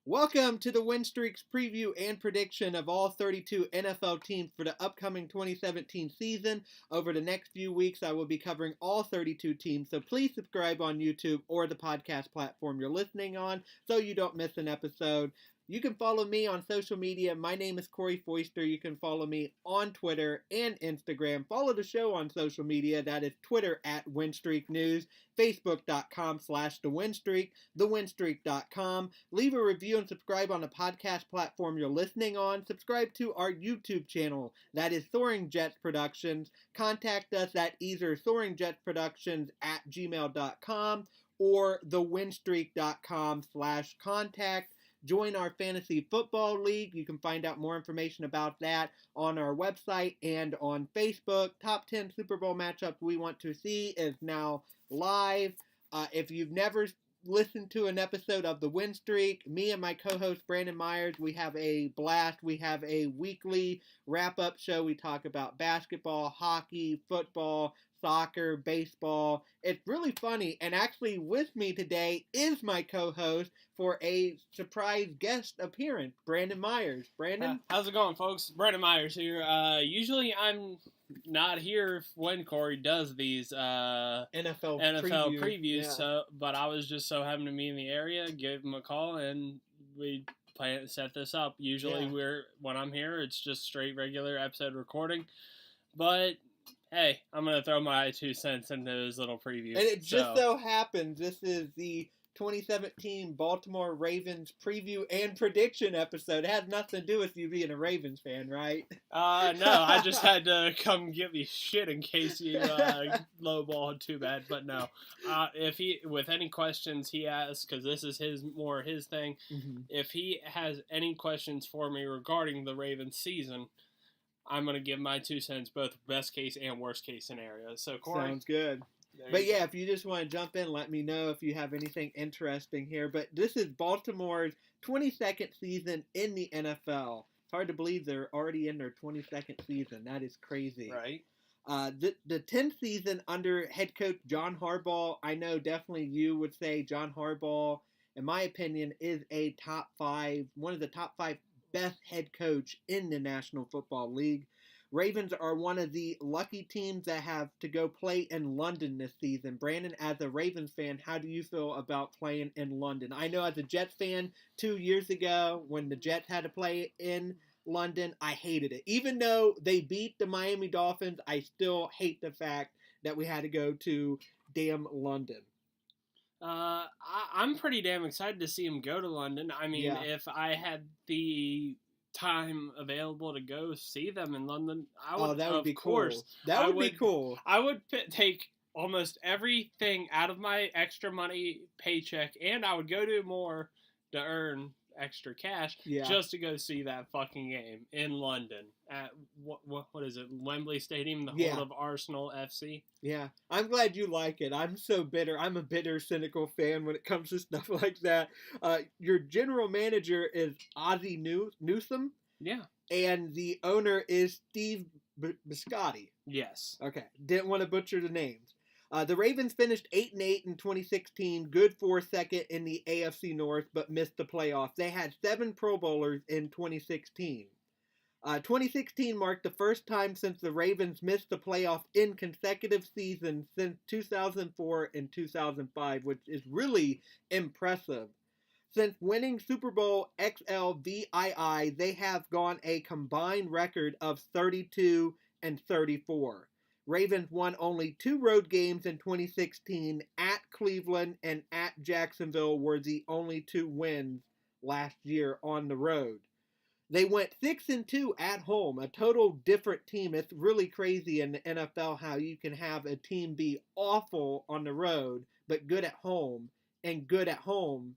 Welcome to the Win Streak's preview and prediction of all 32 NFL teams for the upcoming 2017 season. Over the next few weeks, I will be covering all 32 teams, so please subscribe on YouTube or the podcast platform you're listening on so you don't miss an episode. You can follow me on social media. My name is Corey Foister. You can follow me on Twitter and Instagram. Follow the show on social media. That is Twitter at Winstreak News, Facebook.com/TheWinstreak, TheWinstreak.com. Leave a review and subscribe on the podcast platform you're listening on. Subscribe to our YouTube channel. That is Soaring Jets Productions. Contact us at either soaringjetsproductions@gmail.com or thewinstreak.com/contact. Join our fantasy football league. You can find out more information about that on our website and on Facebook. Top 10 Super Bowl matchups we want to see is now live. If you've never listened to an episode of The Win Streak, me and my co-host Brandon Myers, we have a blast. We have a weekly wrap-up show. We talk about basketball, hockey, football, soccer, baseball. It's really funny, and actually with me today is my co-host for a surprise guest appearance, Brandon Myers. Brandon? How's it going, folks? Brandon Myers here. Usually I'm not here when Corey does these NFL previews, yeah. but I was just so happened to be in the area, gave him a call, and we set this up. Usually when I'm here, it's just straight regular episode recording, but hey, I'm going to throw my 2 cents into his little preview. And it just so happens this is the 2017 Baltimore Ravens preview and prediction episode. It has nothing to do with you being a Ravens fan, right? No, I just had to come give you shit in case you lowballed too bad. But no, if he with any questions he asks, because this is his thing. Mm-hmm. If he has any questions for me regarding the Ravens season, I'm going to give my 2 cents, both best case and worst case scenarios. So, Corey. Sounds good. But yeah, if you just want to jump in, let me know if you have anything interesting here. But this is Baltimore's 22nd season in the NFL. It's hard to believe they're already in their 22nd season. That is crazy. Right. The 10th season under head coach John Harbaugh, I know definitely you would say John Harbaugh, in my opinion, is one of the top 5 best head coach in the National Football League. Ravens are one of the lucky teams that have to go play in London this season. Brandon, as a Ravens fan, how do you feel about playing in London? I know as a Jets fan, 2 years ago when the Jets had to play in London, I hated it. Even though they beat the Miami Dolphins, I still hate the fact that we had to go to damn London. I'm pretty damn excited to see him go to London. I mean, if I had the time available to go see them in London, I would. That would be cool. That would be cool. I would take almost everything out of my extra money paycheck, and I would go do more to earn extra cash just to go see that fucking game in London at what is it, Wembley Stadium, the home of Arsenal FC. Yeah, I'm glad you like it. I'm so bitter. I'm a bitter, cynical fan when it comes to stuff like that. Your general manager is Ozzie Newsome. Yeah. And the owner is Steve Biscotti. Yes. Okay, didn't want to butcher the names. The Ravens finished 8-8 in 2016, good for second in the AFC North, but missed the playoffs. They had 7 Pro Bowlers in 2016. 2016 marked the first time since the Ravens missed the playoffs in consecutive seasons since 2004 and 2005, which is really impressive. Since winning Super Bowl XLVII, they have gone a combined record of 32 and 34. Ravens won only 2 road games in 2016. At Cleveland and at Jacksonville were the only 2 wins last year on the road. They went 6-2 at home, a total different team. It's really crazy in the NFL how you can have a team be awful on the road, but good at home, and good at home,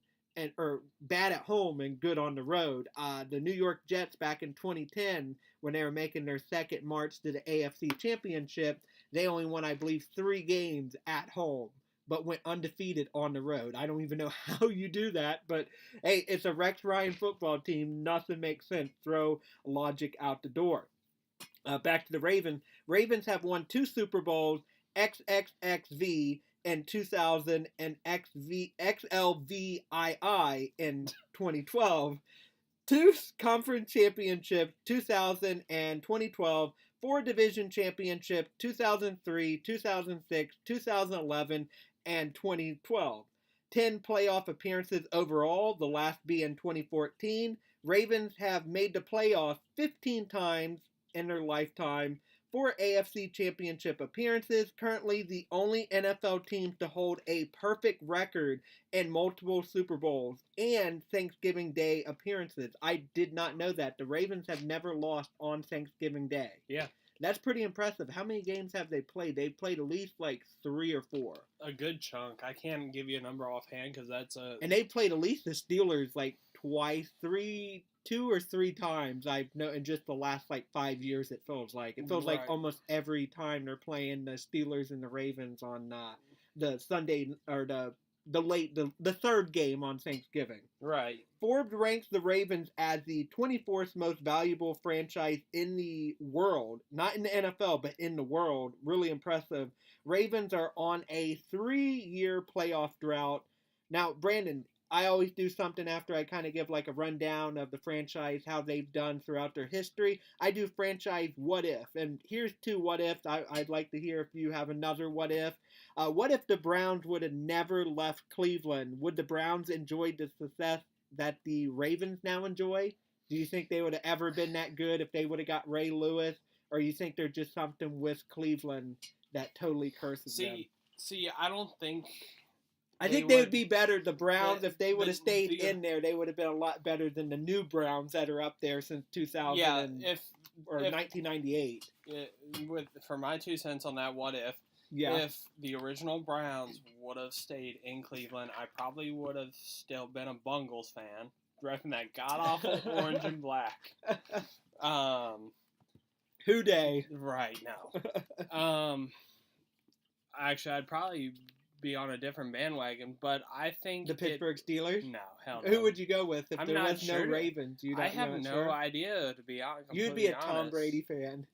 or bad at home and good on the road. The New York Jets back in 2010, when they were making their second march to the AFC Championship, they only won, I believe, 3 games at home, but went undefeated on the road. I don't even know how you do that, but hey, it's a Rex Ryan football team. Nothing makes sense. Throw logic out the door. Back to the Ravens. Ravens have won 2 Super Bowls, XXXV, in 2000 and XLVII in 2012. 2 conference championships, 2000 and 2012, 4 division championships, 2003, 2006, 2011, and 2012. 10 playoff appearances overall, the last being 2014. Ravens have made the playoffs 15 times in their lifetime. 4 AFC championship appearances, currently the only NFL team to hold a perfect record in multiple Super Bowls and Thanksgiving Day appearances. I did not know that. The Ravens have never lost on Thanksgiving Day. Yeah. That's pretty impressive. How many games have they played? They've played at least like 3 or 4. A good chunk. I can't give you a number offhand because that's a... And they've played at least the Steelers like twice, 2 or 3 times. I've known in just the last like 5 years. It feels like like almost every time they're playing the Steelers and the Ravens on the Sunday or the third game on Thanksgiving. Right. Forbes ranks the Ravens as the 24th most valuable franchise in the world, not in the NFL, but in the world. Really impressive. Ravens are on a 3-year playoff drought. Now, Brandon, I always do something after I kind of give like a rundown of the franchise, how they've done throughout their history. I do franchise what if, and here's 2 what ifs. I'd like to hear if you have another what if. What if the Browns would have never left Cleveland? Would the Browns enjoy the success that the Ravens now enjoy? Do you think they would have ever been that good if they would have got Ray Lewis? Or you think there's just something with Cleveland that totally curses them? See, I don't think... I think they would be better. The Browns, if they would have stayed in there, they would have been a lot better than the new Browns that are up there since 2000 or 1998. For my 2 cents on that, what if? Yeah. If the original Browns would have stayed in Cleveland, I probably would have still been a Bungles fan, repping that god-awful orange and black. Who day? Right, no. Actually, I'd probably be on a different bandwagon, but I think the Pittsburgh Steelers. No, hell no. Who would you go with if I'm there not was sure. no Ravens? I have no idea, to be honest. You'd be a Tom Brady fan.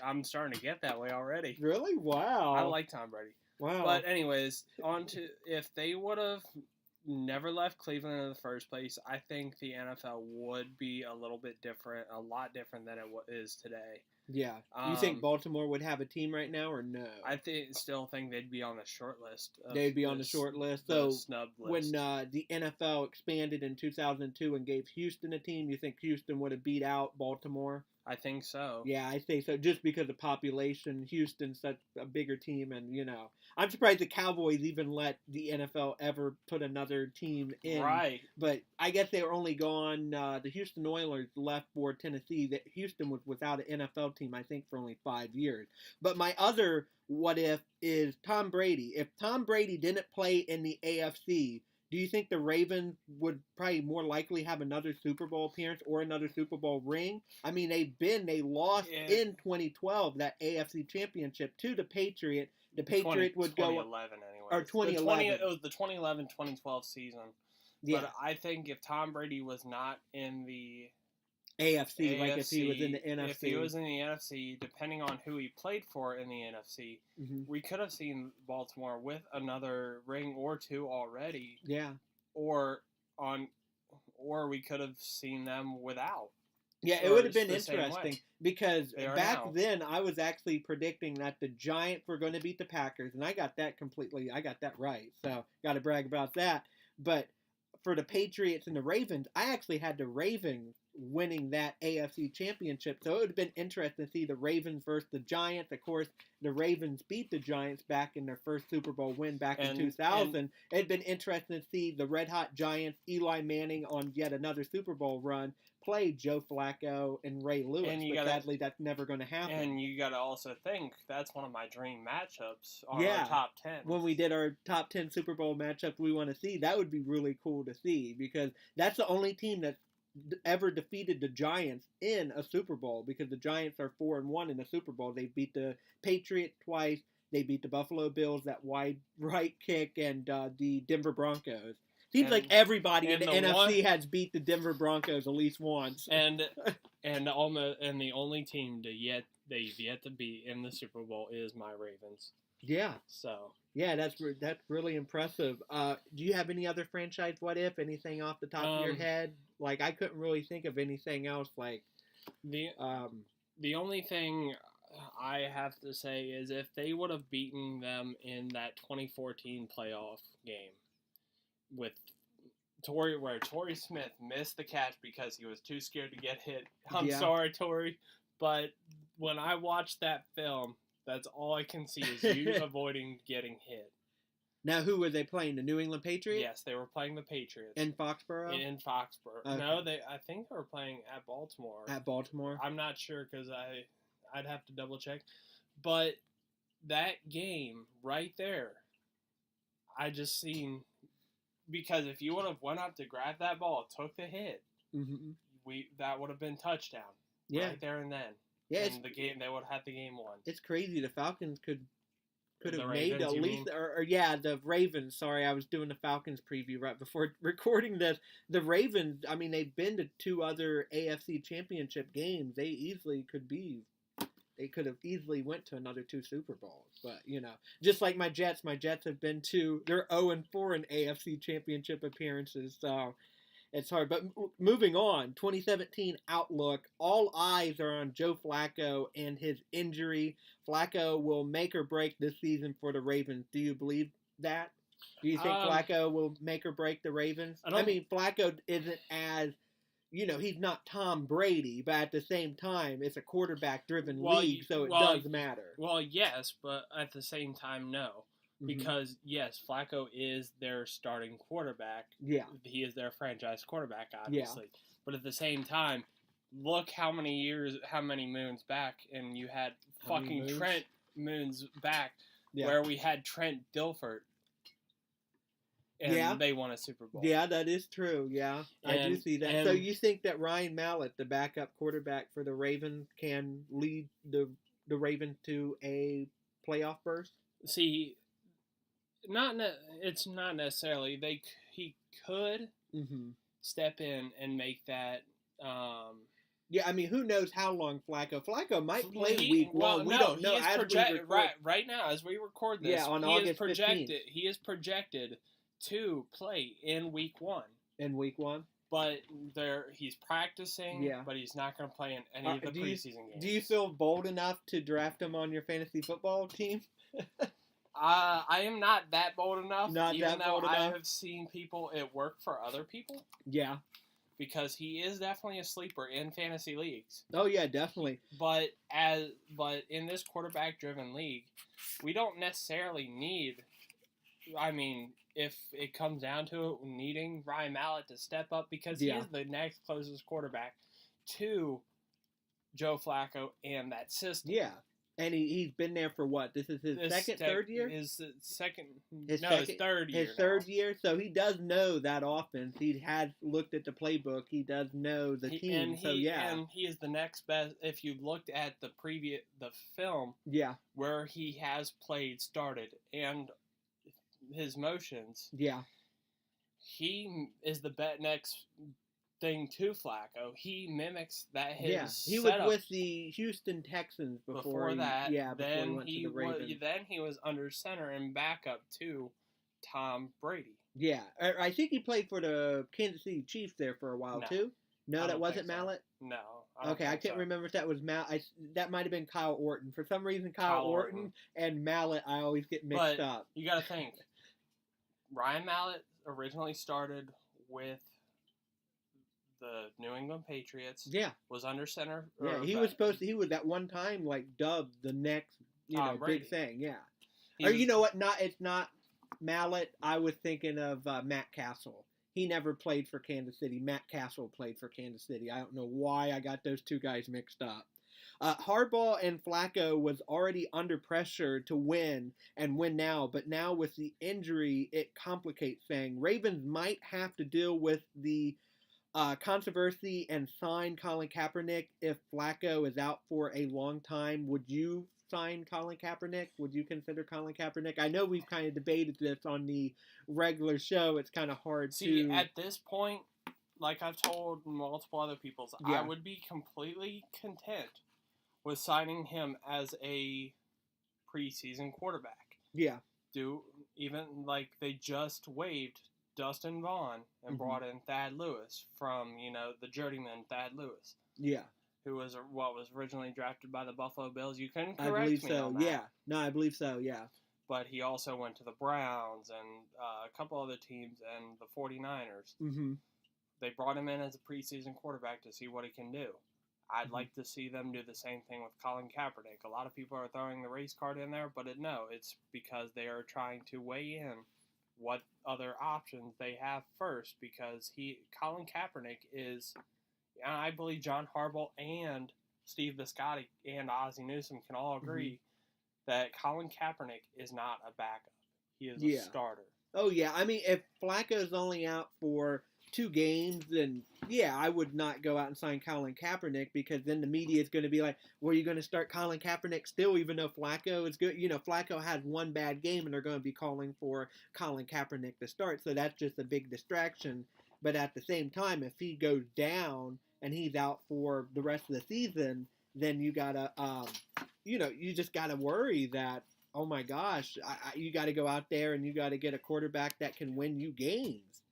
I'm starting to get that way already. Really? Wow. I like Tom Brady. Wow. But anyways, on to if they would have never left Cleveland in the first place, I think the NFL would be a little bit different, a lot different than it is today. Yeah. You think Baltimore would have a team right now or no? I still think they'd be on the short list. They'd be on the short list. So snub list. When the NFL expanded in 2002 and gave Houston a team, you think Houston would have beat out Baltimore? I think so. Yeah, I think so. Just because of population, Houston's such a bigger team, and I'm surprised the Cowboys even let the NFL ever put another team in. Right. But I guess they were only gone. The Houston Oilers left for Tennessee. That Houston was without an NFL team, I think, for only 5 years. But my other what if is Tom Brady. If Tom Brady didn't play in the AFC, do you think the Ravens would probably more likely have another Super Bowl appearance or another Super Bowl ring? I mean, they lost in 2012 that AFC Championship to the Patriots. The Patriots would go 2011 anyway. Or 2011. It was the 2011-2012 season. Yeah. But I think if Tom Brady was not in the AFC, like if he was in the NFC. If he was in the NFC, depending on who he played for in the NFC, we could have seen Baltimore with another ring or 2 already. Yeah. Or we could have seen them without. Yeah, it would have been interesting because back then I was actually predicting that the Giants were going to beat the Packers, and I got that right. So got to brag about that. But for the Patriots and the Ravens, I actually had the Ravens winning that AFC championship. So it would have been interesting to see the Ravens versus the Giants. Of course, the Ravens beat the Giants back in their first Super Bowl win back in 2000. It'd been interesting to see the Red Hot Giants, Eli Manning on yet another Super Bowl run, play Joe Flacco and Ray Lewis. But sadly, that's never going to happen. And you got to also think, that's one of my dream matchups on our top 10. When we did our top 10 Super Bowl matchups we want to see, that would be really cool to see because that's the only team that ever defeated the Giants in a Super Bowl because the Giants are 4-1 in the Super Bowl. They beat the Patriots twice. They beat the Buffalo Bills, that wide right kick, and the Denver Broncos. Seems like everybody in the NFC has beat the Denver Broncos at least once. And the only team they've yet to beat in the Super Bowl is my Ravens. Yeah. So. Yeah, that's really impressive. Do you have any other franchise what if? Anything off the top of your head? Like I couldn't really think of anything else. Like the only thing I have to say is if they would have beaten them in that 2014 playoff game with where Torrey Smith missed the catch because he was too scared to get hit. I'm sorry, Torrey, but when I watched that film, that's all I can see is you avoiding getting hit. Now, who were they playing? The New England Patriots? Yes, they were playing the Patriots. In Foxborough? In Foxborough. Okay. No, I think they were playing at Baltimore. At Baltimore? I'm not sure because I'd have to double check. But that game right there, I just seen, because if you would have went up to grab that ball, took the hit, that would have been touchdown. Yeah. Right there and then. Yeah, and they would have had the game won. It's crazy. The Falcons could have made at least, or the Ravens. Sorry, I was doing the Falcons preview right before recording this. The Ravens, I mean, they've been to 2 other AFC Championship games. They could have easily went to another 2 Super Bowls. But, just like my Jets have been they're 0-4 in AFC Championship appearances. So it's hard. But moving on, 2017 outlook. All eyes are on Joe Flacco and his injury. Flacco will make or break this season for the Ravens. Do you believe that? Do you think Flacco will make or break the Ravens? I mean, Flacco isn't as, he's not Tom Brady, but at the same time, it's a quarterback-driven league, so it does matter. Well, yes, but at the same time, no. Because, yes, Flacco is their starting quarterback. Yeah. He is their franchise quarterback, obviously. Yeah. But at the same time, look how many moons back, and you had Trent moons back, where we had Trent Dilford. And they won a Super Bowl. Yeah, that is true. Yeah, I do see that. So you think that Ryan Mallett, the backup quarterback for the Ravens, can lead the Ravens to a playoff berth? See, it's not necessarily. He could step in and make that. Yeah, I mean, who knows how long Flacco might play week 1. We don't know. Right now, as we record this, on August 15th. He is projected to play in week 1. In week 1? But he's practicing, but he's not going to play in any of the preseason games. Do you feel bold enough to draft him on your fantasy football team? I am not that bold enough, even though I have seen it work for other people. Yeah. Because he is definitely a sleeper in fantasy leagues. Oh yeah, definitely. But in this quarterback-driven league, we don't necessarily need. I mean, if it comes down to it, needing Ryan Mallett to step up because he is the next closest quarterback to Joe Flacco and that system. Yeah. And he's been there for what? This is his third year? His third year. His third year. So he does know that offense. He has looked at the playbook. He does know the team. And he is the next best. If you looked at the film, where he has started, and his motions, he is the next thing to Flacco. He mimics that. He was with the Houston Texans before that. Then he went to the Ravens. Then he was under center and backup to Tom Brady. Yeah, I think he played for the Kansas City Chiefs there for a while too. No, that wasn't Mallett. No. I can't remember if that was Mallett. That might have been Kyle Orton. For some reason, Kyle Orton and Mallett, I always get mixed up. You got to think. Ryan Mallett originally started with the New England Patriots. Yeah. Was under center. Yeah, he was at one time dubbed the next, big thing. Yeah. Or you know what? It's not Mallett. I was thinking of Matt Castle. He never played for Kansas City. Matt Castle played for Kansas City. I don't know why I got those two guys mixed up. Harbaugh and Flacco was already under pressure to win and win now, but now with the injury, it complicates things. Ravens might have to deal with the controversy and sign Colin Kaepernick if Flacco is out for a long time. Would you sign Colin Kaepernick? Would you consider Colin Kaepernick? I know we've kind of debated this on the regular show. It's kind of hard to... at this point, like I've told multiple other people, I would be completely content with signing him as a preseason quarterback. Yeah. They just waived Dustin Vaughn and brought in Thad Lewis from, the journeyman Thad Lewis. Yeah. Who was originally drafted by the Buffalo Bills. You can correct I believe me so. on that. Yeah. No, I believe so. Yeah. But he also went to the Browns and a couple other teams and the 49ers. Mm-hmm. They brought him in as a preseason quarterback to see what he can do. I'd like to see them do the same thing with Colin Kaepernick. A lot of people are throwing the race card in there, but it's because they are trying to weigh in what other options they have first, because Colin Kaepernick is, I believe John Harbaugh and Steve Bisciotti and Ozzie Newsome can all agree that Colin Kaepernick is not a backup. He is a starter. Oh, yeah. I mean, if Flacco's only out for 2 games, then, yeah, I would not go out and sign Colin Kaepernick, because then the media is going to be like, well, you're going to start Colin Kaepernick still, even though Flacco is good. Flacco has 1 bad game, and they're going to be calling for Colin Kaepernick to start, so that's just a big distraction. But at the same time, if he goes down and he's out for the rest of the season, then you got to, you just got to worry that, oh my gosh, you got to go out there and you got to get a quarterback that can win you games.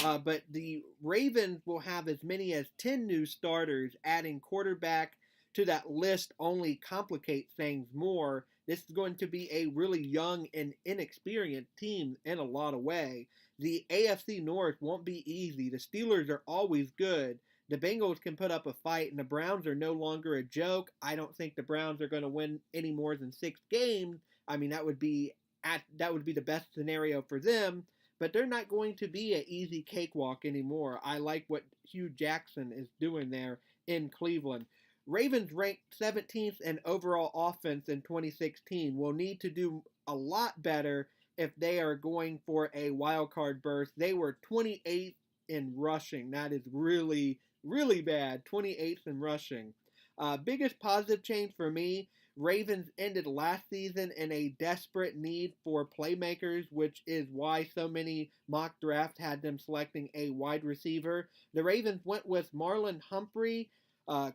But the Ravens will have as many as 10 new starters. Adding quarterback to that list only complicates things more. This is going to be a really young and inexperienced team in a lot of ways. The AFC North won't be easy. The Steelers are always good. The Bengals can put up a fight, and the Browns are no longer a joke. I don't think the Browns are going to win any more than 6 games. I mean, that would be the best scenario for them, but they're not going to be an easy cakewalk anymore. I like what Hugh Jackson is doing there in Cleveland. Ravens ranked 17th in overall offense in 2016. Will need to do a lot better if they are going for a wild card berth. They were 28th in rushing. That is really, really bad. 28th in rushing. Biggest positive change for me, Ravens ended last season in a desperate need for playmakers, which is why so many mock drafts had them selecting a wide receiver. The Ravens went with Marlon Humphrey,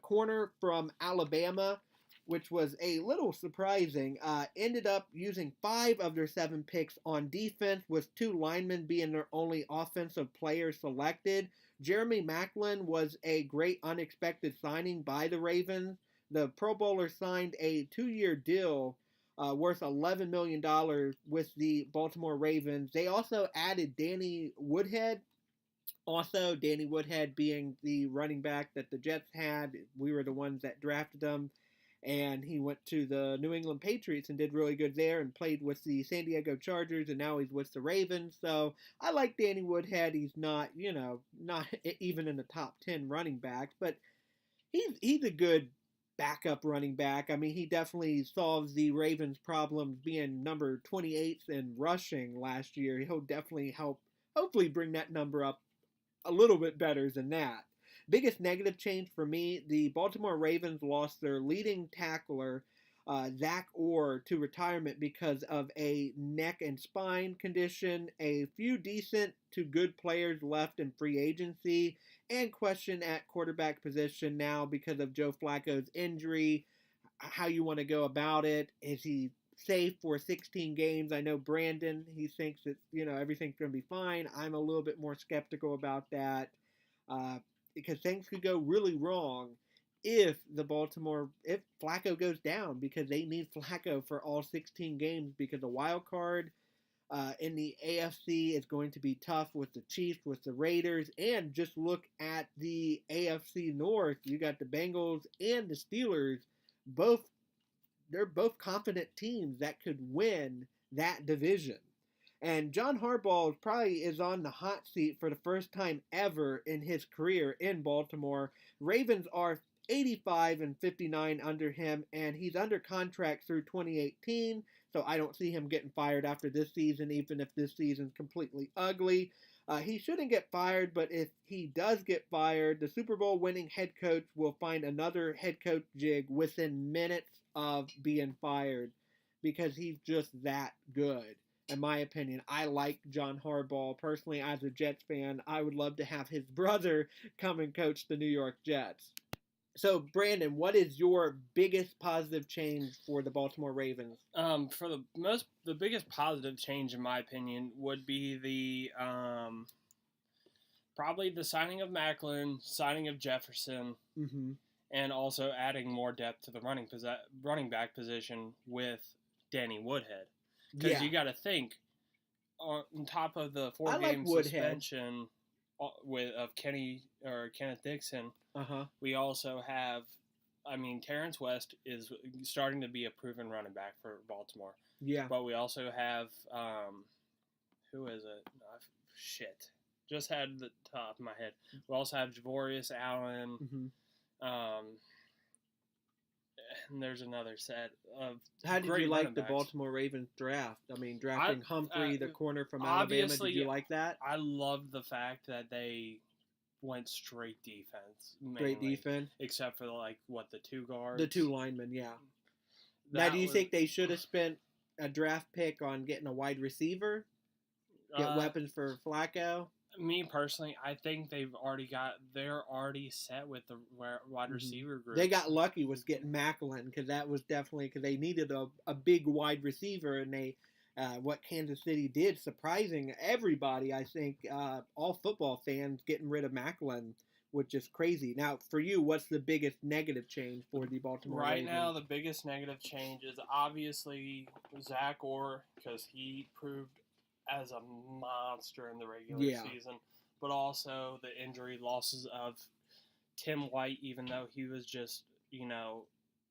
corner from Alabama, which was a little surprising. Ended up using 5 of their 7 picks on defense, with 2 linemen being their only offensive players selected. Jeremy Maclin was a great unexpected signing by the Ravens. The Pro Bowler signed a 2-year deal worth $11 million with the Baltimore Ravens. They also added Danny Woodhead. Also, Danny Woodhead being the running back that the Jets had. We were the ones that drafted him. And he went to the New England Patriots and did really good there and played with the San Diego Chargers, and now he's with the Ravens. So I like Danny Woodhead. He's not, not even in the top 10 running backs, but he's a good backup running back. I mean, he definitely solves the Ravens' problems being number 28th in rushing last year. He'll definitely hopefully bring that number up a little bit better than that. Biggest negative change for me, the Baltimore Ravens lost their leading tackler, Zach Orr, to retirement because of a neck and spine condition. A few decent to good players left in free agency, and question at quarterback position now because of Joe Flacco's injury. How you want to go about it? Is he safe for 16 games? I know Brandon, he thinks that, everything's going to be fine. I'm a little bit more skeptical about that. Because things could go really wrong if Flacco goes down, because they need Flacco for all 16 games, because the wild card in the AFC is going to be tough with the Chiefs, with the Raiders, and just look at the AFC North. You got the Bengals and the Steelers. They're both confident teams that could win that division. And John Harbaugh probably is on the hot seat for the first time ever in his career in Baltimore. Ravens are 85-59 under him, and he's under contract through 2018, so I don't see him getting fired after this season, even if this season's completely ugly. He shouldn't get fired, but if he does get fired, the Super Bowl winning head coach will find another head coach gig within minutes of being fired, because he's just that good. In my opinion, I like John Harbaugh. Personally, as a Jets fan, I would love to have his brother come and coach the New York Jets. So, Brandon, what is your biggest positive change for the Baltimore Ravens? For the biggest positive change, in my opinion, would be the probably the signing of Macklin, signing of Jefferson, and also adding more depth to the running back position with Danny Woodhead. Because you got to think, on top of the 4-game suspension of Kenneth Dixon, we also have, Terrence West is starting to be a proven running back for Baltimore. Yeah. But we also have, who is it? Shit. Just had the top of my head. We also have Javorius Allen. And there's another set of How did you like the Baltimore Ravens draft? Drafting Humphrey, the corner from Alabama. Did you like that? I loved the fact that they went straight defense. Straight defense? Except for, the two guards? The two linemen, yeah. Now, do you think they should have spent a draft pick on getting a wide receiver? Get weapons for Flacco? Me personally, I think they're already set with the wide receiver group. They got lucky with getting Macklin because that was definitely because they needed a big wide receiver, and they what Kansas City did, surprising everybody. I think all football fans getting rid of Macklin, which is crazy. Now, for you, what's the biggest negative change for the Baltimore Ravens? Right now, the biggest negative change is obviously Zach Orr because he proved as a monster in the regular season, but also the injury losses of Tim White, even though he was just,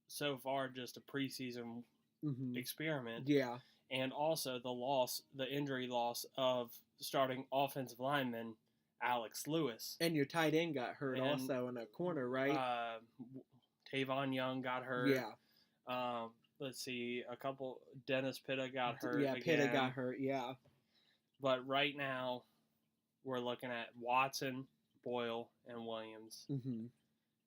so far just a preseason experiment. Yeah. And also the injury loss of starting offensive lineman Alex Lewis. And your tight end got hurt also in a corner, right? Tavon Young got hurt. Yeah. Let's see, Dennis Pitta got hurt. Yeah, Pitta got hurt, yeah. But right now, we're looking at Watson, Boyle, and Williams.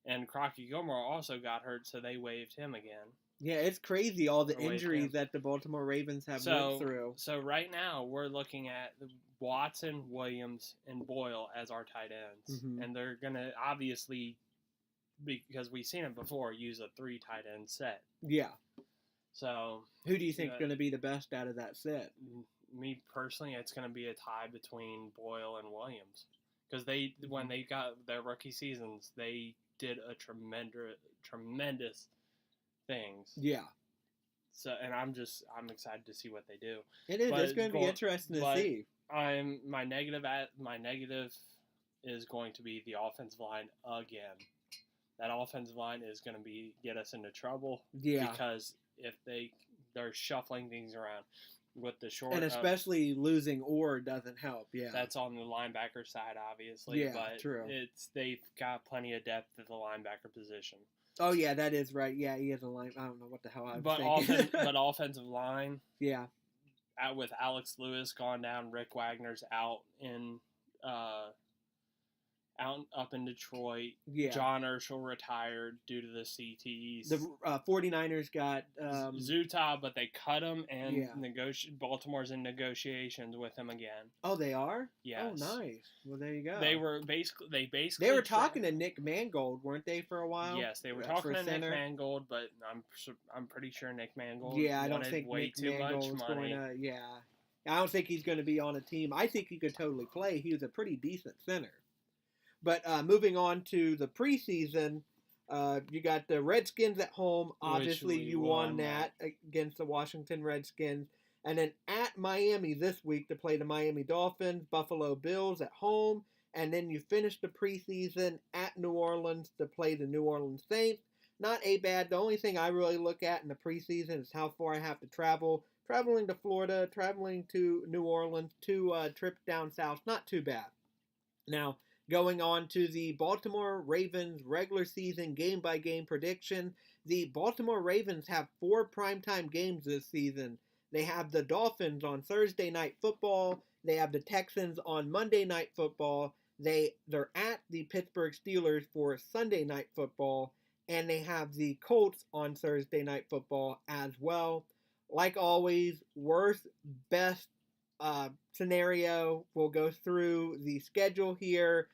And Crocky Gilmore also got hurt, so they waived him again. Yeah, it's crazy all the injuries that the Baltimore Ravens have went through. So right now, we're looking at Watson, Williams, and Boyle as our tight ends. And they're going to obviously, because we've seen it before, use a 3 tight end set. Yeah. So who do you think is going to be the best out of that set? Me personally, it's going to be a tie between Boyle and Williams because when they got their rookie seasons, they did a tremendous things. Yeah. So, and I'm excited to see what they do. It is. It's going to be interesting to see. My negative is going to be the offensive line again. That offensive line is going to get us into trouble. Yeah. Because if they're shuffling things around. With the short, and especially losing Orr doesn't help. Yeah, that's on the linebacker side, obviously. Yeah, but true. They've got plenty of depth at the linebacker position. Oh yeah, that is right. Yeah, he has a line. I don't know what the hell I was thinking. But offensive line. Yeah. With Alex Lewis gone down, Rick Wagner's out up in Detroit. Yeah. John Urschel retired due to the CTEs. The 49ers got Zuta, but they cut him, and Baltimore's in negotiations with him again. Oh, they are? Yes. Oh, nice. Well, there you go. They basically they were talking to Nick Mangold, weren't they, for a while? Yes, they were talking to Nick Mangold, but I'm pretty sure Nick Mangold I don't think way Nick too Mangold's much money. I don't think he's going to be on a team. I think he could totally play. He was a pretty decent center. But moving on to the preseason, you got the Redskins at home. Obviously, you won that against the Washington Redskins. And then at Miami this week to play the Miami Dolphins, Buffalo Bills at home. And then you finish the preseason at New Orleans to play the New Orleans Saints. Not a bad. The only thing I really look at in the preseason is how far I have to travel. Traveling to Florida, traveling to New Orleans, 2 trips down south. Not too bad. Now, going on to the Baltimore Ravens regular season game-by-game prediction. The Baltimore Ravens have 4 primetime games this season. They have the Dolphins on Thursday Night Football. They have the Texans on Monday Night Football. They're at the Pittsburgh Steelers for Sunday Night Football. And they have the Colts on Thursday Night Football as well. Like always, worst, best scenario. We'll go through the schedule here.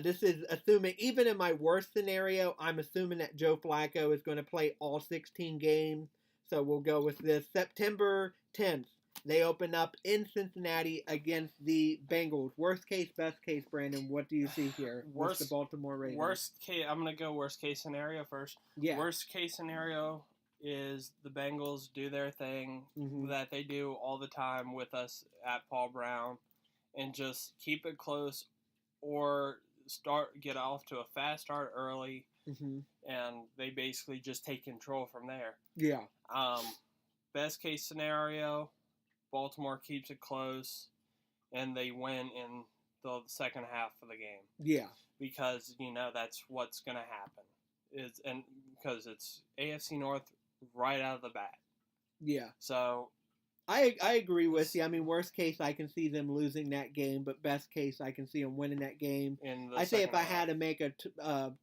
This is assuming, even in my worst scenario, I'm assuming that Joe Flacco is going to play all 16 games. So we'll go with this. September 10th, they open up in Cincinnati against the Bengals. Worst case, best case, Brandon. What do you see here with the Baltimore Ravens? Worst case, I'm going to go worst case scenario first. Yeah. Worst case scenario is the Bengals do their thing that they do all the time with us at Paul Brown and just keep it close or get off to a fast start early, and they basically just take control from there. Yeah. Best case scenario, Baltimore keeps it close, and they win in the second half of the game. Yeah. Because, that's what's going to happen. Because it's AFC North right out of the bat. Yeah. So I agree with you. I mean, worst case, I can see them losing that game, but best case, I can see them winning that game. I say if I had to make a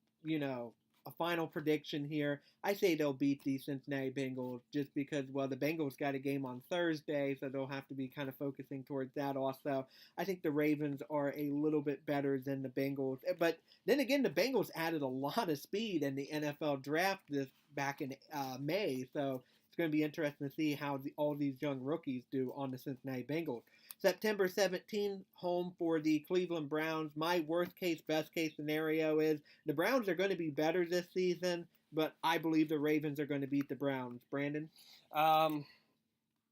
final prediction here, I say they'll beat the Cincinnati Bengals just because, well, the Bengals got a game on Thursday, so they'll have to be kind of focusing towards that also. I think the Ravens are a little bit better than the Bengals. But then again, the Bengals added a lot of speed in the NFL draft back in May, so it's going to be interesting to see how all these young rookies do on the Cincinnati Bengals. September 17th, home for the Cleveland Browns. My worst case, best case scenario is the Browns are going to be better this season, but I believe the Ravens are going to beat the Browns. Brandon?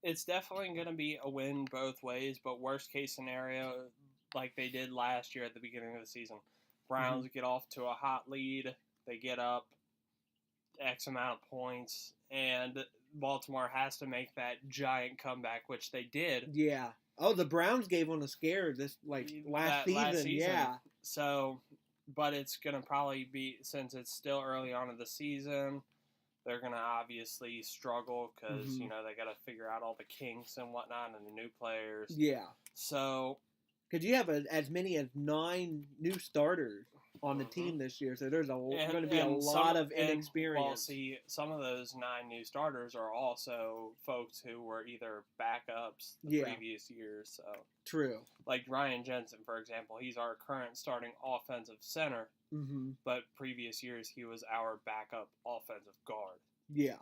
It's definitely going to be a win both ways, but worst case scenario, like they did last year at the beginning of the season, Browns get off to a hot lead, they get up X amount of points, and Baltimore has to make that giant comeback, which they did. Yeah. Oh, the Browns gave one a scare last season. Yeah. So, but it's going to probably be, since it's still early on in the season, they're going to obviously struggle because, they got to figure out all the kinks and whatnot and the new players. Yeah. So. Because you have as many as 9 new starters on the team this year, so there's going to be a lot of inexperience. Well, see, some of those 9 new starters are also folks who were either backups the previous years. So true. Like Ryan Jensen, for example, he's our current starting offensive center, but previous years he was our backup offensive guard. Yeah.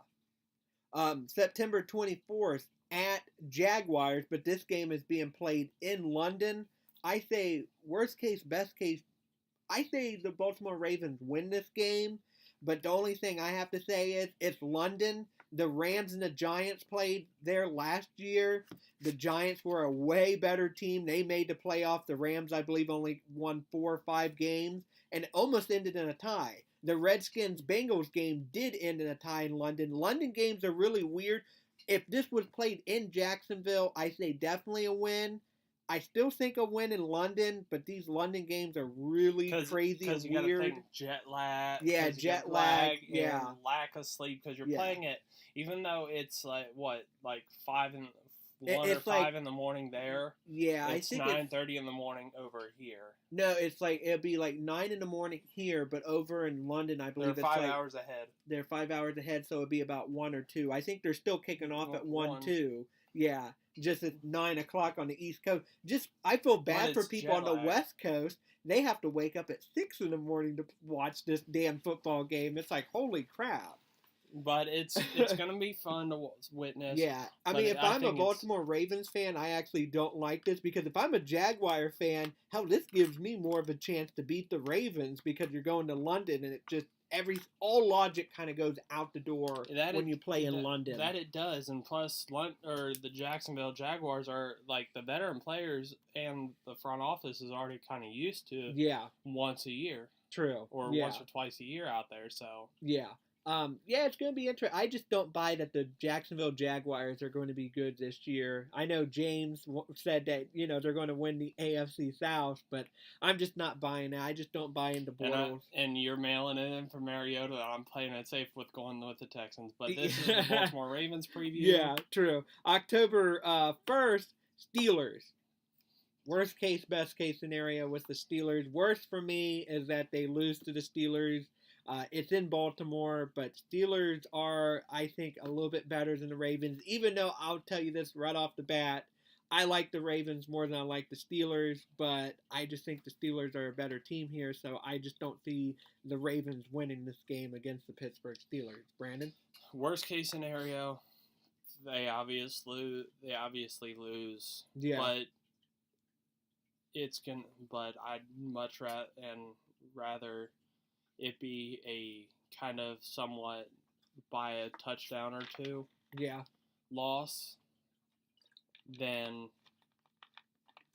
September 24th at Jaguars, but this game is being played in London. I say worst case, best case, I say the Baltimore Ravens win this game, but the only thing I have to say is it's London. The Rams and the Giants played there last year. The Giants were a way better team. They made the playoffs. The Rams, I believe, only won 4 or 5 games, and it almost ended in a tie. The Redskins-Bengals game did end in a tie in London. London games are really weird. If this was played in Jacksonville, I say definitely a win. I still think a win in London, but these London games are really crazy and weird. Because you got to think jet lag. Yeah, jet lag. Yeah, lack of sleep because you're playing it, even though it's like 5 in the morning there. Yeah, it's 9:30 in the morning over here. No, it's it'll be like 9 in the morning here, but over in London, I believe they're 5 hours ahead. They're 5 hours ahead, so it'd be about 1 or 2. I think they're still kicking off at 1, 2. Yeah. Just at 9 o'clock on the East Coast. I feel bad for people on the West Coast. They have to wake up at 6 in the morning to watch this damn football game. It's like, holy crap. But it's going to be fun to witness. Yeah. I mean, if I'm a Baltimore Ravens fan, I actually don't like this because if I'm a Jaguar fan, hell, this gives me more of a chance to beat the Ravens because you're going to London and it just all logic kind of goes out the door when you play in London. That it does, and plus, the Jacksonville Jaguars are like the veteran players, and the front office is already kind of used to once a year. True. Or once or twice a year out there. So yeah. It's going to be interesting. I just don't buy that the Jacksonville Jaguars are going to be good this year. I know James said that, they're going to win the AFC South, but I'm just not buying that. I just don't buy into Bortles. And you're mailing it in for Mariota. I'm playing it safe with going with the Texans. But this is the Baltimore Ravens preview. Yeah, true. October 1st, Steelers. Worst case, best case scenario with the Steelers. Worst for me is that they lose to the Steelers. It's in Baltimore, but Steelers are, I think, a little bit better than the Ravens, even though I'll tell you this right off the bat, I like the Ravens more than I like the Steelers, but I just think the Steelers are a better team here, so I just don't see the Ravens winning this game against the Pittsburgh Steelers. Brandon? Worst case scenario, they obviously lose. Yeah. But I'd much rather it be a kind of somewhat by a touchdown or two loss than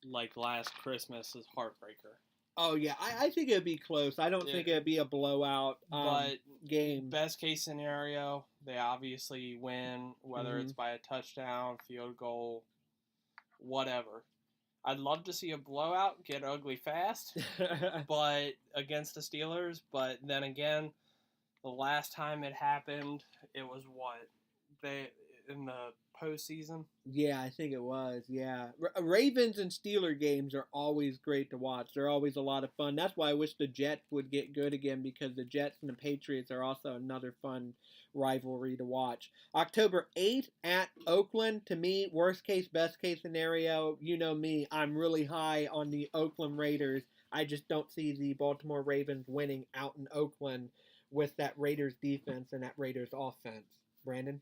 like last Christmas's heartbreaker. Oh, yeah. I think it'd be close. I don't think it'd be a blowout game. Best case scenario, they obviously win, whether it's by a touchdown, field goal, whatever. I'd love to see a blowout get ugly fast, but against the Steelers. But then again, the last time it happened, it was in the postseason? Yeah, I think it was. Yeah, Ravens and Steeler games are always great to watch. They're always a lot of fun. That's why I wish the Jets would get good again, because the Jets and the Patriots are also another fun rivalry to watch. October 8th at Oakland. To me, worst case, best case scenario. You know me, I'm really high on the Oakland Raiders. I just don't see the Baltimore Ravens winning out in Oakland with that Raiders defense and that Raiders offense. Brandon?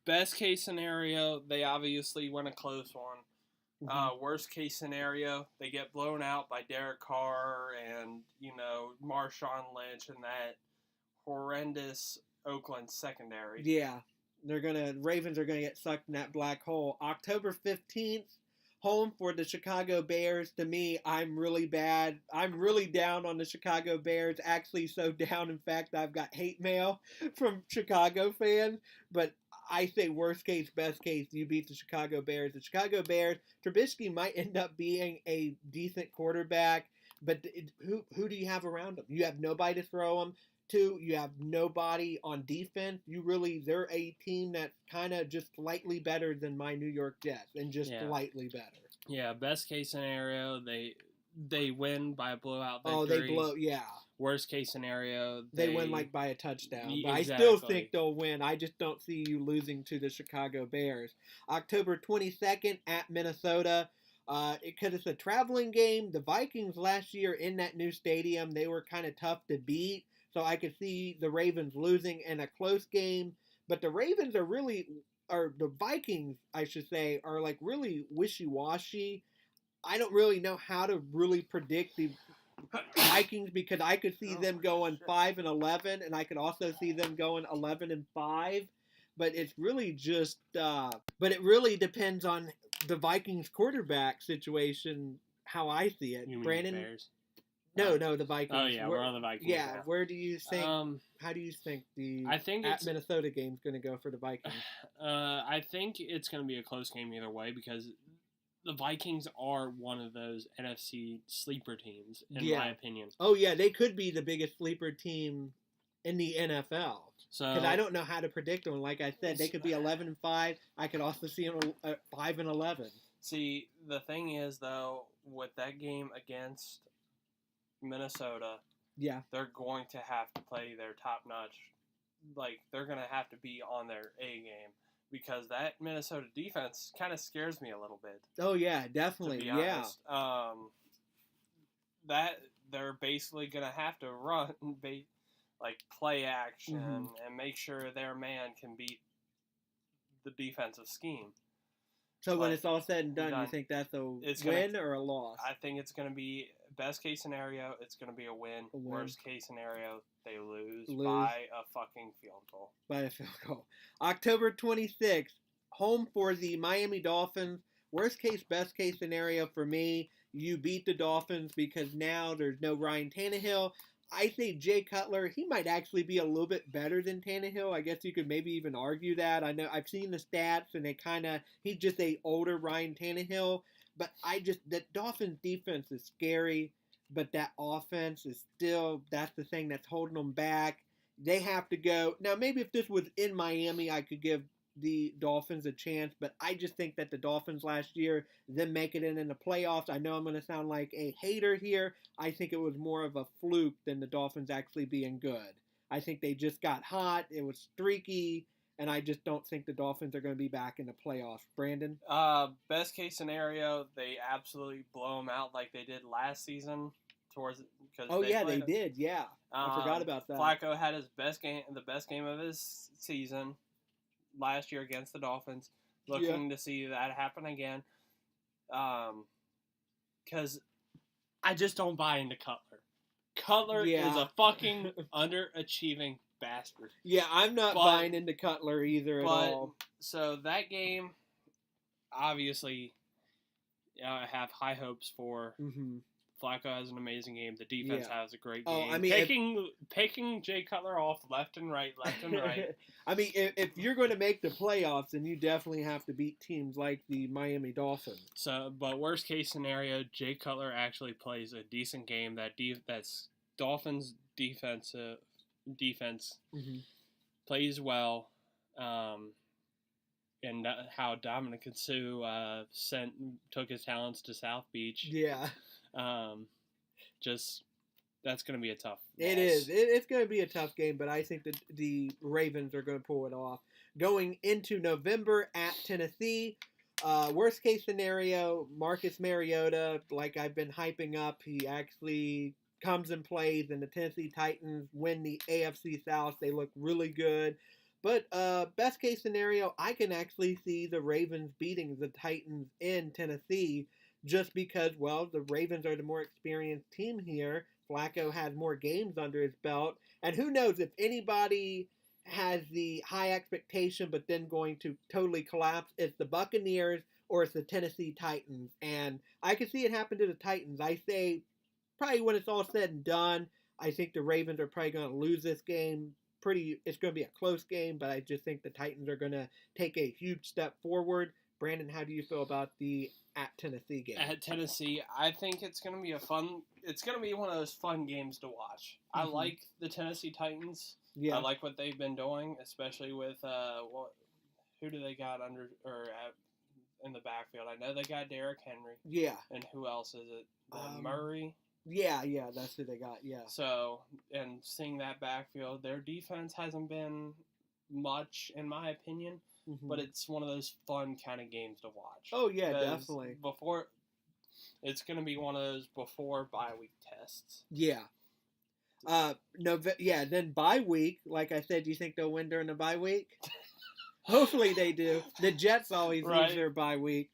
Best case scenario, they obviously win a close one. Worst case scenario, they get blown out by Derek Carr and, Marshawn Lynch and that horrendous Oakland secondary. Yeah, Ravens are gonna get sucked in that black hole. October 15th, home for the Chicago Bears. To me, I'm really bad. I'm really down on the Chicago Bears. Actually, so down, in fact, I've got hate mail from Chicago fans. But I say worst case, best case, you beat the Chicago Bears. The Chicago Bears, Trubisky might end up being a decent quarterback, but who do you have around him? You have nobody to throw him to. You have nobody on defense. They're a team that's kind of just slightly better than my New York Jets, and just slightly better. Yeah, best case scenario, they win by a blowout victory. Oh, they blow, yeah. Worst case scenario, they win like by a touchdown. But Exactly. I still think they'll win. I just don't see you losing to the Chicago Bears. October 22nd at Minnesota. Because it's a traveling game. The Vikings last year in that new stadium, they were kind of tough to beat. So I could see the Ravens losing in a close game. But the Ravens the Vikings, I should say, are like really wishy-washy. I don't really know how to really predict the Vikings, because I could see them going 5-11, and I could also see them going 11-5. But it's really just, but it really depends on the Vikings quarterback situation, how I see it. You mean Brandon? The Bears? No, the Vikings. Oh yeah, we're on the Vikings. Yeah, now. where do you think? How do you think the Minnesota game's going to go for the Vikings? I think it's going to be a close game either way, because the Vikings are one of those NFC sleeper teams, in my opinion. Oh yeah, they could be the biggest sleeper team in the NFL. Because I don't know how to predict them. Like I said, they could be 11-5. I could also see them at 5-11. See, the thing is though, with that game against Minnesota, they're going to have to play their top notch. Like, they're going to have to be on their A game, because that Minnesota defense kind of scares me a little bit. Oh yeah, definitely. To be honest. That they're basically going to have to run, play action and make sure their man can beat the defensive scheme. So when it's all said and done, you think that's a win or a loss? I think it's going to be, best case scenario, it's going to be a win. Worst case scenario, they lose by a fucking field goal. By a field goal. October 26th, home for the Miami Dolphins. Worst case, best case scenario for me, you beat the Dolphins because now there's no Ryan Tannehill. I say Jay Cutler, he might actually be a little bit better than Tannehill. I guess you could maybe even argue that. I know I've seen the stats, and he's just a older Ryan Tannehill. But the Dolphins defense is scary, but that offense is still, that's the thing that's holding them back. They have to go. Now, maybe if this was in Miami, I could give the Dolphins a chance, but I just think that the Dolphins last year, them making it in the playoffs, I know I'm going to sound like a hater here. I think it was more of a fluke than the Dolphins actually being good. I think they just got hot. It was streaky, and I just don't think the Dolphins are going to be back in the playoffs. Brandon? Best case scenario, they absolutely blow them out like they did last season. They did. Yeah, I forgot about that. Flacco had the best game of his season last year against the Dolphins. Looking to see that happen again. Because I just don't buy into Cutler. Cutler is a fucking underachieving bastard. Yeah, I'm not buying into Cutler either at all. So that game, obviously, I have high hopes for. Mm-hmm. Flacco has an amazing game. The defense has a great game. I mean, picking Jay Cutler off left and right. I mean, if you're going to make the playoffs, then you definitely have to beat teams like the Miami Dolphins. So, but worst case scenario, Jay Cutler actually plays a decent game. That's Dolphins defense plays well. And how Dominic Sue took his talents to South Beach. Yeah. That's going to be a tough loss. It is. It's going to be a tough game, but I think that the Ravens are going to pull it off. Going into November at Tennessee, worst case scenario, Marcus Mariota, like I've been hyping up, he actually comes and plays, and the Tennessee Titans win the AFC South. They look really good. But best case scenario, I can actually see the Ravens beating the Titans in Tennessee just because, well, the Ravens are the more experienced team here. Flacco has more games under his belt. And who knows if anybody has the high expectation but then going to totally collapse, it's the Buccaneers or it's the Tennessee Titans. And I can see it happen to the Titans. I say probably when it's all said and done, I think the Ravens are probably going to lose this game. It's going to be a close game, but I just think the Titans are going to take a huge step forward. Brandon, how do you feel about the at Tennessee game? At Tennessee, I think it's going to be one of those fun games to watch. Mm-hmm. I like the Tennessee Titans. Yeah. I like what they've been doing, especially with who do they got in the backfield? I know they got Derrick Henry. Yeah. And who else is it? Murray. Yeah, that's who they got, yeah. So, and seeing that backfield, their defense hasn't been much, in my opinion, but it's one of those fun kind of games to watch. Oh, yeah, definitely. It's going to be one of those before bye week tests. Yeah. Then bye week, like I said, do you think they'll win during the bye week? Hopefully they do. The Jets always lose their bye week.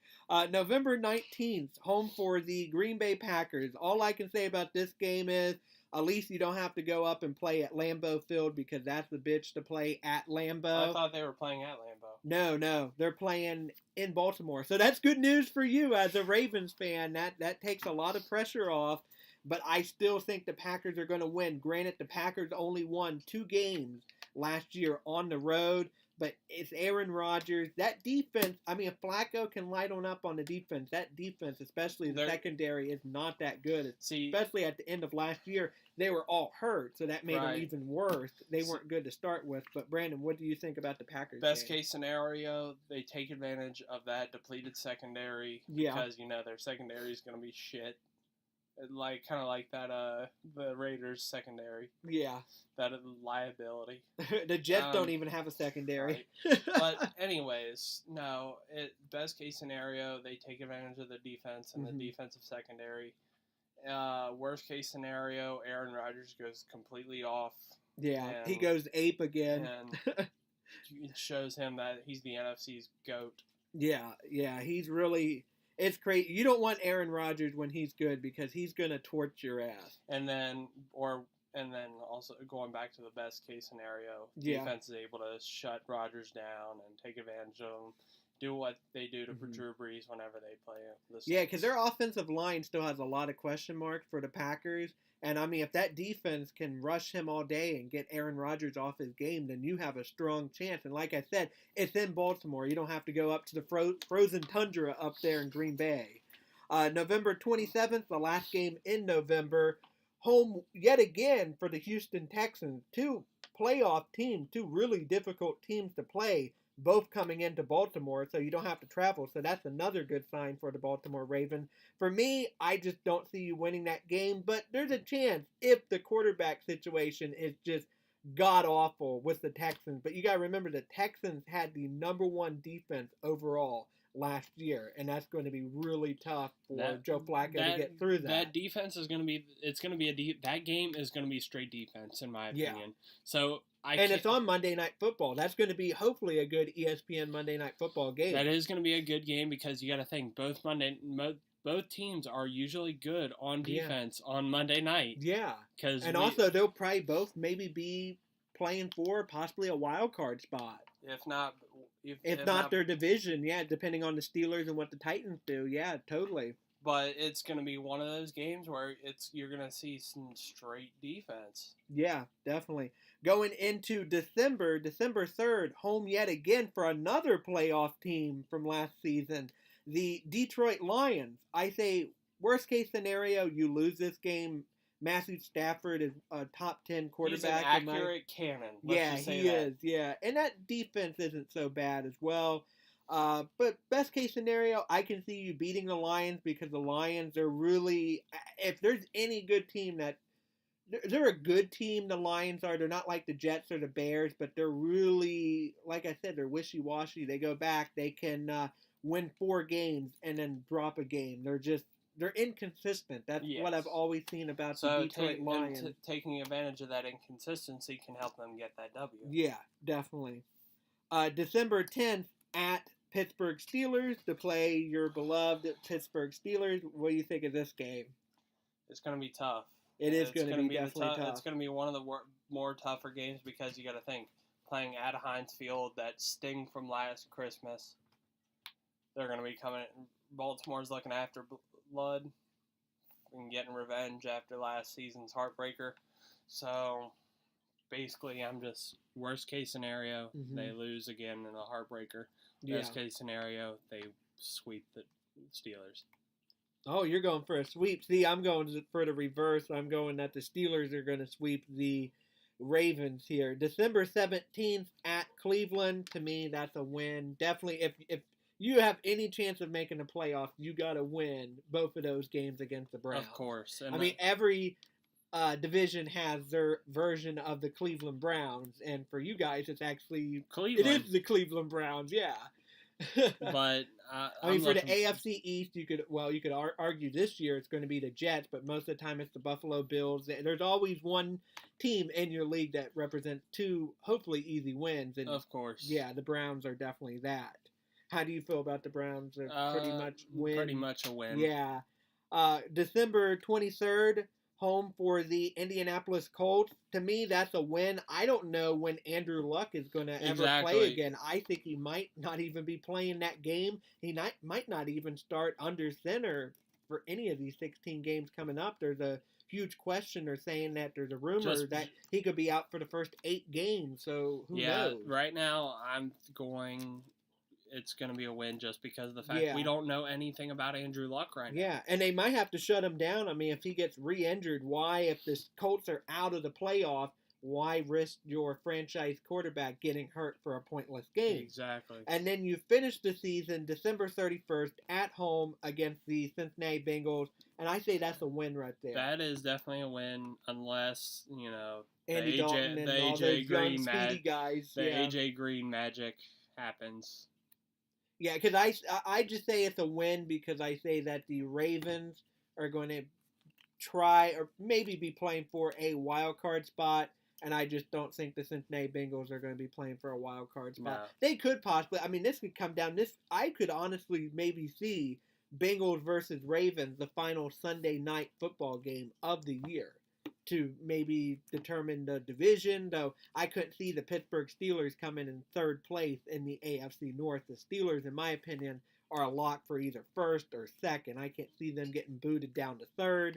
November 19th, home for the Green Bay Packers. All I can say about this game is at least you don't have to go up and play at Lambeau Field because that's the bitch to play at Lambeau. I thought they were playing at Lambeau. No. They're playing in Baltimore. So that's good news for you as a Ravens fan. That takes a lot of pressure off. But I still think the Packers are going to win. Granted, the Packers only won 2 games last year on the road. But it's Aaron Rodgers. That defense, I mean, if Flacco can light on up on the defense, that defense, especially the secondary, is not that good. Especially at the end of last year, they were all hurt, so that made them even worse. They weren't good to start with. But, Brandon, what do you think about the Packers Best game? Case scenario, they take advantage of that depleted secondary because, their secondary is going to be shit. Kind of like that, the Raiders secondary. Yeah. That liability. The Jets don't even have a secondary. Right. But anyways, best case scenario, they take advantage of the defense and the defensive secondary. Worst case scenario, Aaron Rodgers goes completely off. Yeah, he goes ape again. And it shows him that he's the NFC's GOAT. Yeah, he's really... It's crazy. You don't want Aaron Rodgers when he's good because he's going to torch your ass. And then also going back to the best case scenario, defense is able to shut Rodgers down and take advantage of him, do what they do to Drew Brees whenever they play him. Yeah, because their offensive line still has a lot of question marks for the Packers. And, I mean, if that defense can rush him all day and get Aaron Rodgers off his game, then you have a strong chance. And like I said, it's in Baltimore. You don't have to go up to the frozen tundra up there in Green Bay. November 27th, the last game in November, home yet again for the Houston Texans. 2 playoff teams, 2 really difficult teams to play, both coming into Baltimore, so you don't have to travel. So that's another good sign for the Baltimore Ravens. For me, I just don't see you winning that game, but there's a chance if the quarterback situation is just god-awful with the Texans. But you got to remember the Texans had the #1 defense overall last year, and that's going to be really tough for Joe Flacco to get through that. That defense is going to be, that game is going to be straight defense, in my opinion. So it's on Monday Night Football. That's going to be hopefully a good ESPN Monday Night Football game. That is going to be a good game because you got to think both teams are usually good on defense on Monday night. Yeah. Also they'll probably both maybe be playing for possibly a wild card spot. If not their division, depending on the Steelers and what the Titans do. Yeah, totally. But it's going to be one of those games where you're going to see some straight defense. Yeah, definitely. Going into December 3rd, home yet again for another playoff team from last season, the Detroit Lions. I say, worst case scenario, you lose this game. Matthew Stafford is a top 10 quarterback. He's an accurate cannon. He is. Yeah, and that defense isn't so bad as well. But best case scenario, I can see you beating the Lions because the Lions are really, if there's any good team they're a good team, the Lions are. They're not like the Jets or the Bears, but they're really, like I said, they're wishy-washy. They go back, they can win 4 games and then drop a game. They're inconsistent. That's what I've always seen about the Detroit Lions. Taking advantage of that inconsistency can help them get that W. Yeah, definitely. December 10th at Pittsburgh Steelers to play your beloved Pittsburgh Steelers. What do you think of this game? It's going to be tough. It is going to be definitely tough. It's going to be one of the more tougher games because you got to think, playing at Heinz Field, that sting from last Christmas, they're going to be coming. Baltimore's looking after blood and getting revenge after last season's heartbreaker. So basically, I'm just worst case scenario, they lose again in a heartbreaker. Best case scenario, they sweep the Steelers. Oh, you're going for a sweep. See, I'm going for the reverse. I'm going that the Steelers are going to sweep the Ravens here. December 17th at Cleveland. To me, that's a win. Definitely, if you have any chance of making the playoffs, you got to win both of those games against the Browns. Of course. And every division has their version of the Cleveland Browns, and for you guys, it's actually Cleveland. It is the Cleveland Browns, yeah. But for the AFC East, you could argue this year it's going to be the Jets, but most of the time it's the Buffalo Bills. There's always one team in your league that represents 2 hopefully easy wins, and of course, the Browns are definitely that. How do you feel about the Browns? They're pretty much a win. Yeah. December 23rd, home for the Indianapolis Colts. To me, that's a win. I don't know when Andrew Luck is going to ever play again. I think he might not even be playing that game. He might not even start under center for any of these 16 games coming up. There's a huge question. They're saying that there's a rumor that he could be out for the first 8 games. So who knows? Right now I'm going... It's going to be a win just because of the fact we don't know anything about Andrew Luck right now. Yeah, and they might have to shut him down. I mean, if he gets re-injured, if the Colts are out of the playoff, why risk your franchise quarterback getting hurt for a pointless game? Exactly. And then you finish the season December 31st at home against the Cincinnati Bengals, and I say that's a win right there. That is definitely a win unless, Andy Dalton and all those young, speedy guys. The AJ Green magic happens. Yeah, because I just say it's a win because I say that the Ravens are going to try or maybe be playing for a wild card spot, and I just don't think the Cincinnati Bengals are going to be playing for a wild card spot. No. They could possibly. I mean, this could come down. I could honestly maybe see Bengals versus Ravens, the final Sunday night football game of the year, to maybe determine the division, though I couldn't see the Pittsburgh Steelers coming in 3rd place in the AFC North. The Steelers, in my opinion, are a lock for either 1st or 2nd. I can't see them getting booted down to 3rd.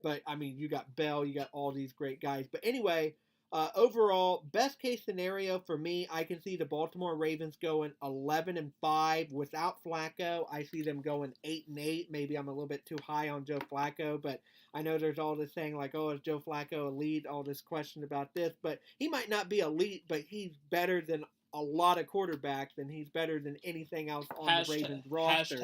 But, I mean, you got Bell, you got all these great guys. But anyway, overall, best case scenario for me, I can see the Baltimore Ravens going 11-5 without Flacco. I see them going 8-8. Maybe I'm a little bit too high on Joe Flacco, but I know there's all this saying like, oh, is Joe Flacco elite? All this question about this, but he might not be elite, but he's better than a lot of quarterbacks, and he's better than anything else on the Ravens roster.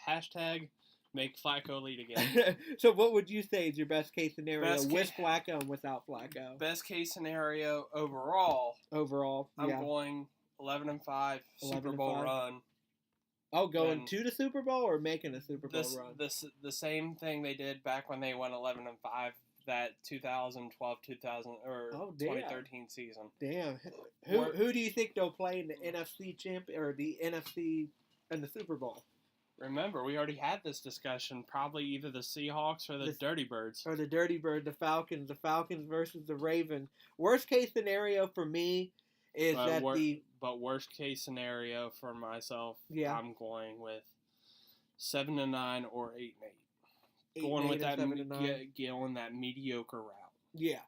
Hashtag Make Flacco lead again. So what would you say is your best case scenario with Flacco Flacco and without Flacco? Best case scenario overall. Overall, I'm yeah. going 11-5 Super Bowl 11-5? run. Oh, going to the Super Bowl or making a Super Bowl run? The same thing they did back when they went 11-5 that 2013 season. Damn. Who do you think they'll play in the NFC champion or the NFC and the Super Bowl? Remember, we already had this discussion. Probably either the Seahawks or the Dirty Birds. Or the Dirty Bird, the Falcons. The Falcons versus the Ravens. Worst case scenario for me is But worst case scenario for myself, yeah. I'm going with 7-9 or 8-8. Going with that, going that mediocre route. Yeah.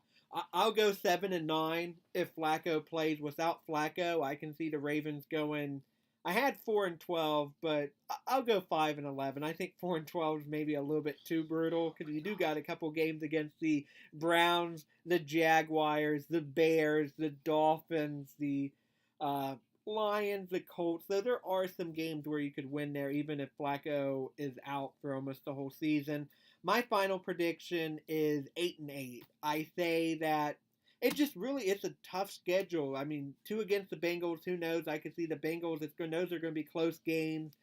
I'll go 7-9 if Flacco plays. Without Flacco, I can see the Ravens going. I had 4-12, but I'll go 5-11. I think 4-12 is maybe a little bit too brutal because you do got a couple games against the Browns, the Jaguars, the Bears, the Dolphins, the Lions, the Colts. So there are some games where you could win there, even if Flacco is out for almost the whole season. My final prediction is 8-8. I say that it's a tough schedule. I mean, 2 against the Bengals, who knows? I could see the Bengals, those are going to be close games.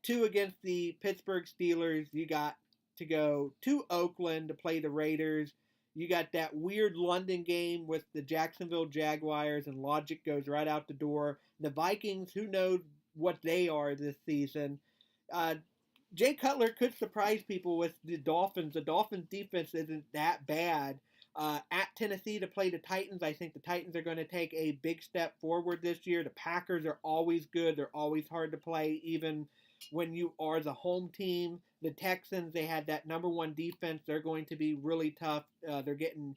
2 against the Pittsburgh Steelers, you got to go to Oakland to play the Raiders. You got that weird London game with the Jacksonville Jaguars, and logic goes right out the door. The Vikings, who knows what they are this season. Jay Cutler could surprise people with the Dolphins. The Dolphins' defense isn't that bad. At Tennessee to play the Titans, I think the Titans are going to take a big step forward this year. The Packers are always good. They're always hard to play, even when you are the home team. The Texans, they had that number 1 defense. They're going to be really tough. They're getting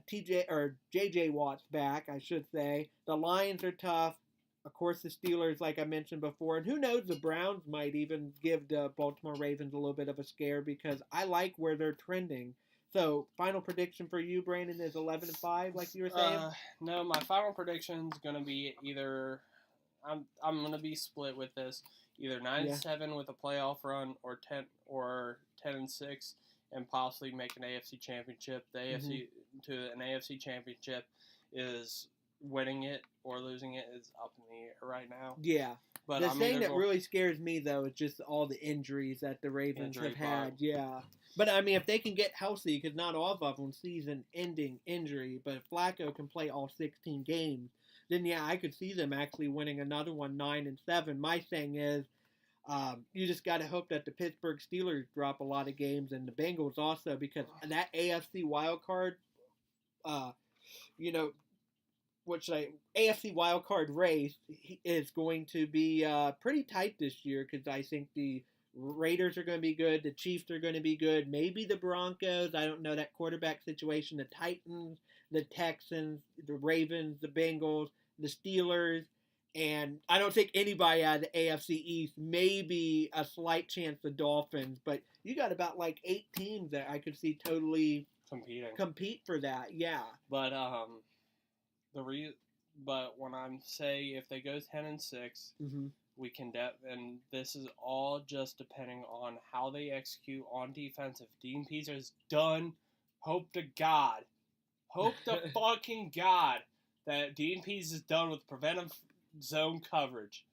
J.J. Watts back, I should say. The Lions are tough. Of course, the Steelers, like I mentioned before. And who knows, the Browns might even give the Baltimore Ravens a little bit of a scare because I like where they're trending. So, final prediction for you, Brandon, is 11-5, like you were saying? No, my final prediction is going to be either I'm going to be split with this, either 9-7 with a playoff run, or 10-6, and possibly make an AFC championship. The AFC to an AFC championship is winning it or losing it is up in the air right now. Yeah. But the thing that really scares me, though, is just all the injuries that the Ravens have had. Yeah. But, I mean, if they can get healthy, because not all of them season-ending injury, but if Flacco can play all 16 games, then, yeah, I could see them actually winning another one 9-7. My thing is, you just got to hope that the Pittsburgh Steelers drop a lot of games, and the Bengals also, because that AFC wildcard, AFC wildcard race is going to be pretty tight this year because I think the Raiders are going to be good. The Chiefs are going to be good. Maybe the Broncos. I don't know that quarterback situation. The Titans, the Texans, the Ravens, the Bengals, the Steelers. And I don't think anybody out of the AFC East. Maybe a slight chance the Dolphins. But you got about like 8 teams that I could see totally compete for that. Yeah. But but when I'm say if they go 10-6, we can and this is all just depending on how they execute on defense. If Dean Pease is done, hope to fucking God that Dean Pease is done with preventive zone coverage.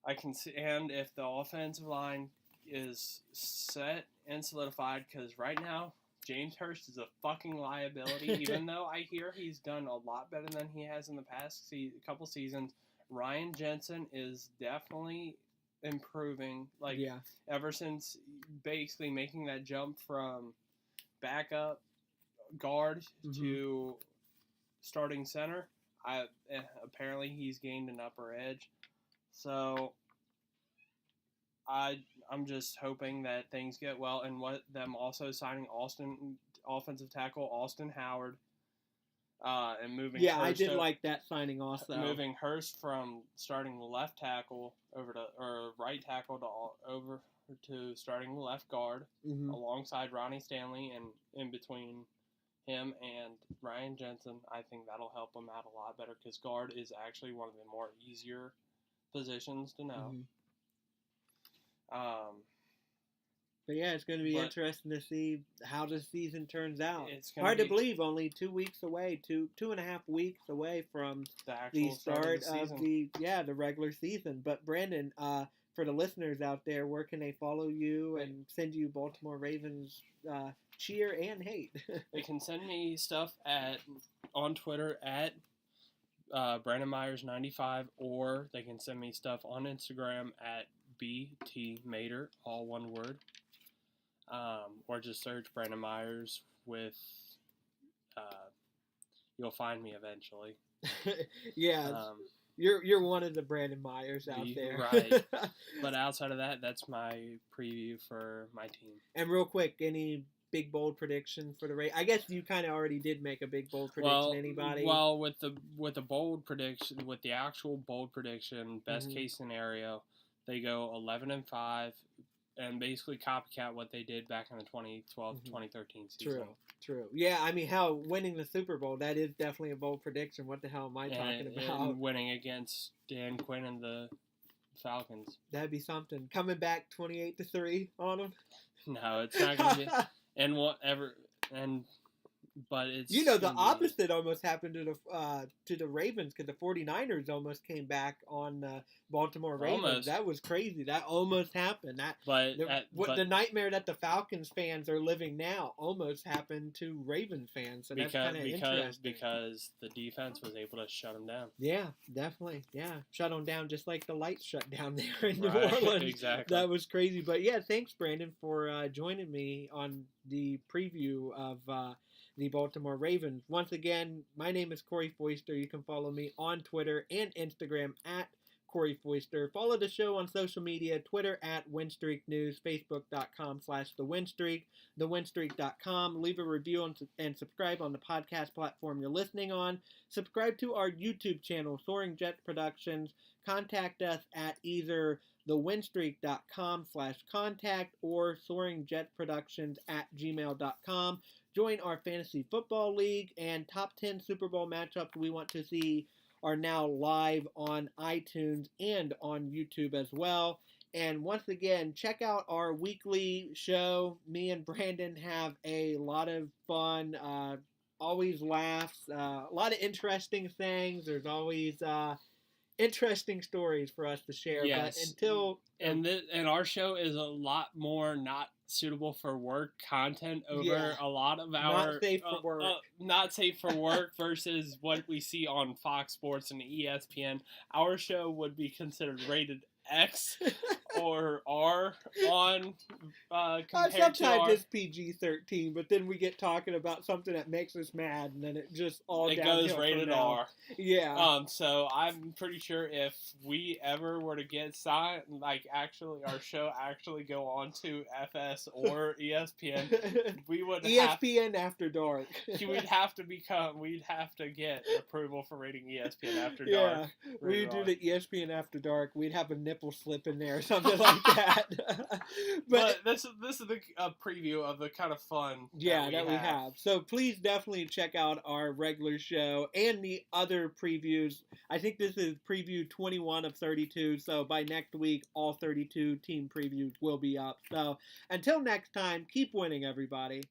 I can see, and if the offensive line is set and solidified, because right now James Hurst is a fucking liability. Even though I hear he's done a lot better than he has in the past couple seasons. Ryan Jensen is definitely improving. Ever since basically making that jump from backup guard to starting center, apparently he's gained an upper edge. So I'm just hoping that things get well, and them also signing offensive tackle Austin Howard. And moving Hurst I did like that signing also. Moving Hurst from starting left tackle right tackle over to starting left guard alongside Ronnie Stanley, and in between him and Ryan Jensen, I think that'll help him out a lot better because guard is actually one of the more easier positions to know. But yeah, it's going to be interesting to see how the season turns out. It's hard to believe, only 2 weeks away, 2.5 weeks away from the start of the regular season. But Brandon, for the listeners out there, where can they follow you and send you Baltimore Ravens cheer and hate? They can send me stuff on Twitter at Brandon Myers 95, or they can send me stuff on Instagram at BTMater, all one word. Or just search Brandon Myers with, you'll find me eventually. Yeah, you're one of the Brandon Myers out there. Right. But outside of that, that's my preview for my team. And real quick, any big bold prediction for the Ravens? I guess you kind of already did make a big bold prediction. Anybody? Well, with the bold prediction, with the actual bold prediction, best case scenario, they go 11-5. And basically copycat what they did back in the 2012-2013 season. True. Yeah, I mean, winning the Super Bowl, that is definitely a bold prediction. What the hell am I talking about? And winning against Dan Quinn and the Falcons. That'd be something. Coming back 28-3 on them? No, it's not going to be. But it's... the opposite almost happened to the Ravens, because the 49ers almost came back on Baltimore Ravens. Almost. That was crazy. That almost happened. The nightmare that the Falcons fans are living now almost happened to Ravens fans. So that's kind of interesting. Because the defense was able to shut them down. Yeah, definitely. Yeah, shut them down just like the lights shut down there in New Orleans. Exactly. That was crazy. But yeah, thanks, Brandon, for joining me on the preview of the Baltimore Ravens. Once again, my name is Corey Foister. You can follow me on Twitter and Instagram at Corey Foister. Follow the show on social media, Twitter at Win Streak News, Facebook.com/TheWinStreak, TheWinStreak.com. Leave a review and subscribe on the podcast platform you're listening on. Subscribe to our YouTube channel, Soaring Jets Productions. Contact us at either thewinstreak.com/contact or soaringjetproductions@gmail.com. Join our fantasy football league, and top 10 Super Bowl matchups we want to see are now live on iTunes and on YouTube as well. And once again, check out our weekly show. Me and Brandon have a lot of fun, always laughs, a lot of interesting things. There's always interesting stories for us to share. Yes. But and our show is a lot more not suitable for work content over a lot of our not safe for work versus what we see on Fox Sports and ESPN. Our show would be considered rated X or R on compared to our... it's PG-13, but then we get talking about something that makes us mad, and then it just goes rated R. Yeah. So I'm pretty sure if we ever were to get signed, actually our show actually go on to FS or ESPN, we would ESPN After Dark. We'd have to get approval for rating ESPN After Dark. We do the ESPN After Dark. We'd have a nipple slip in there or something like that. but this is the preview of the kind of fun that we have. So please definitely check out our regular show and the other previews. I think this is preview 21 of 32, so by next week all 32 team previews will be up. So until next time, keep winning, everybody.